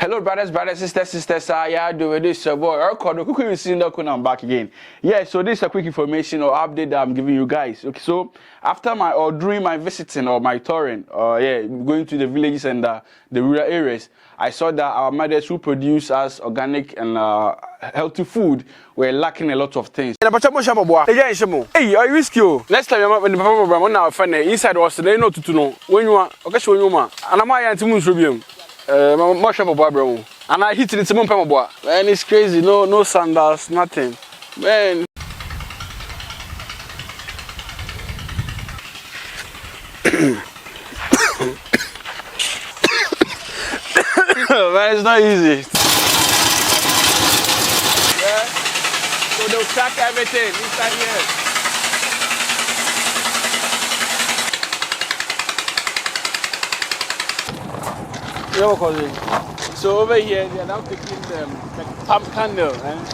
Hello, brothers, sisters. How you doing? This is your boy. Sindaco, and I'm back again. Yeah, so this is a quick information or update that I'm giving you guys. Okay, so after during my visiting or my touring, going to the villages and the rural areas, I saw that our mothers who produce us organic and healthy food were lacking a lot of things. Hey, are you risky? Next time I'm in the program, now find inside was they know to know when you are okay, so you man, and I'm anti-mushroom. Much of a bro, and I hit it. It's a man, it's crazy. No sandals, nothing, man. Man, it's not easy. Yeah. So they'll track everything inside here. So over here they are now taking the palm kernel and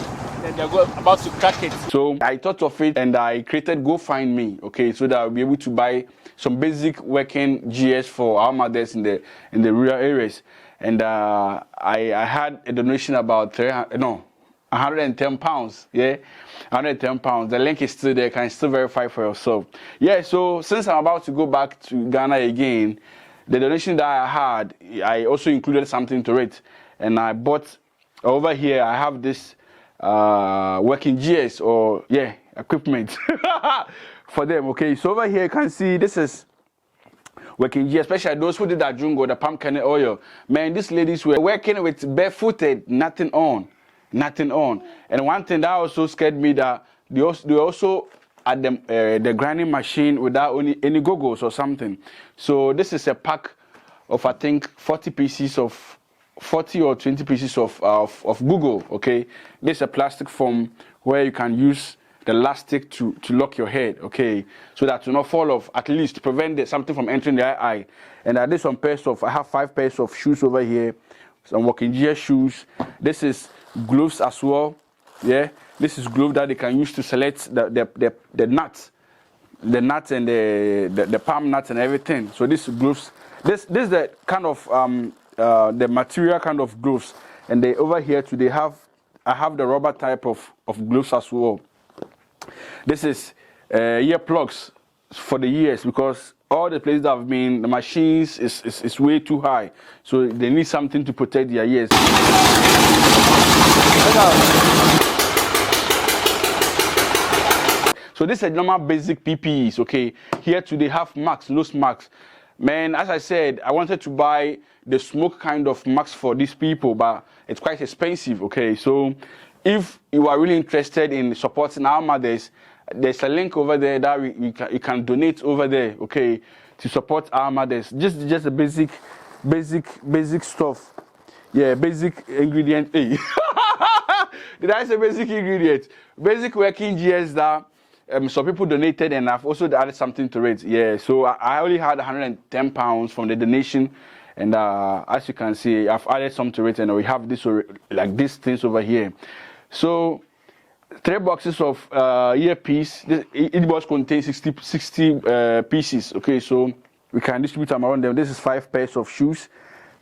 then they're about to crack it. So I thought of it and I created Go Find Me, okay, so that I'll be able to buy some basic working GS for our mothers in the rural areas. And I had a donation about 110 pounds. Yeah, 110 pounds. The link is still there. You can still verify for yourself. Yeah, so since I'm about to go back to Ghana again, the donation that I had, I also included something to it. And I bought, over here, I have this working GS or, equipment for them. Okay, so over here you can see this is working GS, especially those who did that jungo, the palm kernel oil. Man, these ladies were working with barefooted, nothing on. And one thing that also scared me, that they also at the grinding machine without any goggles or something. So this is a pack of, I think, 40 or 20 pieces of Google. Okay, this is a plastic foam where you can use the elastic to lock your head. Okay, so that to not fall off, at least to prevent something from entering the eye. And I did some pairs of, I have 5 pairs of shoes over here, some working gear shoes. This is gloves as well. Yeah, this is glove that they can use to select the nuts, and the palm nuts and everything. So this gloves, this is the kind of the material kind of gloves. And they over here too, I have the rubber type of gloves as well. This is ear plugs for the ears, because all the places that I've been, the machines is way too high, so they need something to protect their ears. So this is a normal basic PPEs, okay? Here too they have masks, nose masks. Man, as I said, I wanted to buy the smoke kind of mask for these people, but it's quite expensive, okay? So if you are really interested in supporting our mothers, there's a link over there that you can donate over there, okay, to support our mothers. Just a basic stuff. Yeah, basic ingredient. Hey. Did I say basic ingredient? Basic working GS that some people donated, and I've also added something to it. Yeah, so I only had 110 pounds from the donation, and as you can see, I've added some to it, and we have this like these things over here. So 3 boxes of earpiece. Each box contains 60 pieces. Okay, so we can distribute them around them. This is 5 pairs of shoes,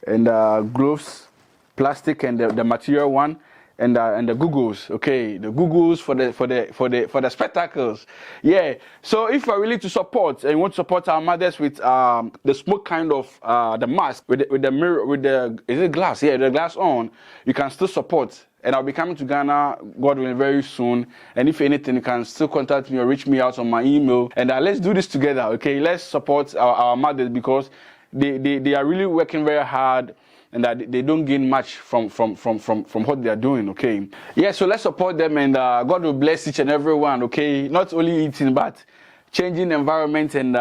and gloves, plastic, and the material one. And the googles, okay, the googles for the spectacles. Yeah, so if you're willing to support and you want to support our mothers with the smoke kind of the mask with the mirror, with the, is it glass? Yeah, the glass on, you can still support. And I'll be coming to Ghana, God willing, very soon. And if anything, you can still contact me or reach me out on my email. And let's do this together, okay? Let's support our mothers, because they are really working very hard, and that they don't gain much from what they are doing, okay? Yeah, so let's support them, and God will bless each and every one, okay? Not only eating, but changing the environment and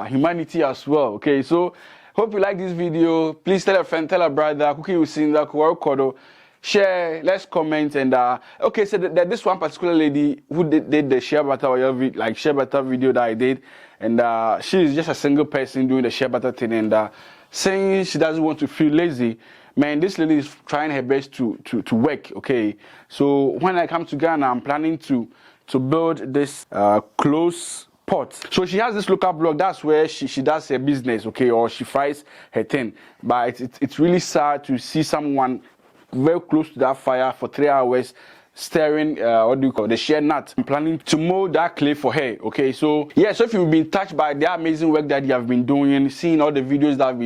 humanity as well, okay? So hope you like this video. Please tell a friend, tell a brother, cooking with Sindaco, share, let's comment, and okay, so this one particular lady who did the shea butter oil, like shea butter video that I did, and she's just a single person doing the shea butter thing, and saying she doesn't want to feel lazy. Man, this lady is trying her best to work, okay? So when I come to Ghana, I'm planning to build this close pot. So she has this local blog. That's where she does her business, okay, or she fries her thing. But it's really sad to see someone very close to that fire for 3 hours, stirring the shea nut. I'm planning to mold that clay for her. Okay, so yeah, so if you've been touched by the amazing work that you have been doing, seeing all the videos that I've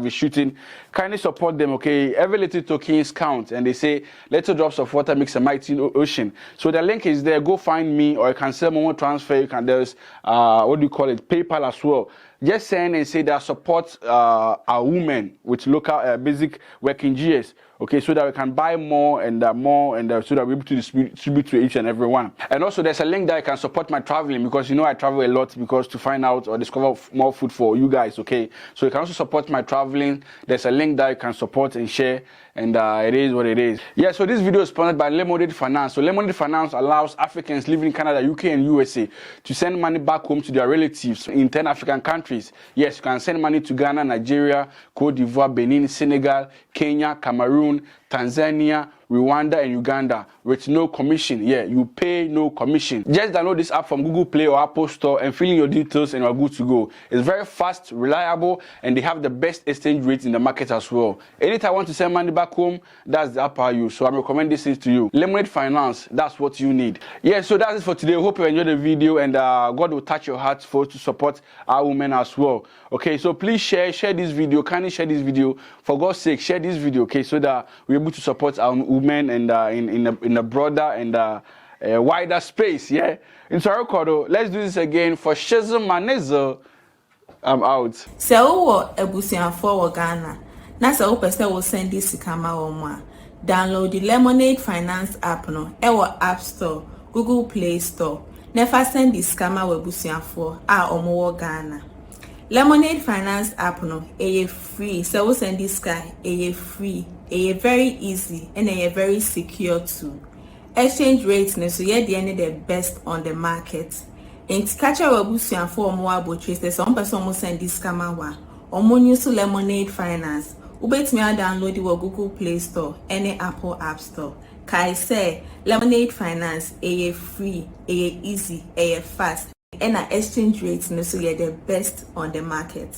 been shooting, kindly support them. Okay, every little tokens count, and they say little drops of water makes a mighty ocean. So the link is there. Go find me, or you can send Momo transfer. You can, there's PayPal as well. Just send and say that support our women with local basic working GS. Okay, so that we can buy more and so that we're able to distribute to each and every one. And also there's a link that you can support my traveling, because you know I travel a lot, because to find out or discover more food for you guys. Okay, so you can also support my traveling. There's a link that you can support and share, and it is what it is. Yeah, so this video is sponsored by Lemonade Finance. So Lemonade Finance allows Africans living in Canada, UK and USA to send money back home to their relatives in 10 African countries. Yes, you can send money to Ghana, Nigeria, Cote d'Ivoire, Benin, Senegal, Kenya, Cameroon, Tanzania, Rwanda and Uganda with no commission. Yeah, you pay no commission. Just download this app from Google Play or Apple Store and fill in your details and you're good to go. It's very fast, reliable, and they have the best exchange rates in the market as well. Anytime I want to send money back home, that's the app I use. So I recommend this thing to you. Lemonade Finance, that's what you need. Yeah, so that's it for today. Hope you enjoyed the video, and God will touch your hearts for to support our women as well. Okay, so please share this video. Kindly share this video. For God's sake, share this video, okay, so that we're able to support our women and in a broader and wider space. Yeah, in Sarokodo, let's do this again for Shizm Manezo. I'm out. So ebusian for Ghana. Na se opese will send this kama omwa. Download the Lemonade Finance app no. Ewo App Store, Google Play Store. Never send this kama webusian for omo Ghana. Lemonade Finance app no, free. So we send this guy, free, very easy, and very secure too. Exchange rates no, so yeah, the best on the market. And to catch our busian for more about trace, there's some person who send this kamawa. Or more use Lemonade Finance. Ubet me download the Google Play Store, any Apple App Store. Kai say Lemonade Finance, free, easy, fast. And our exchange rates, so you're the best on the market.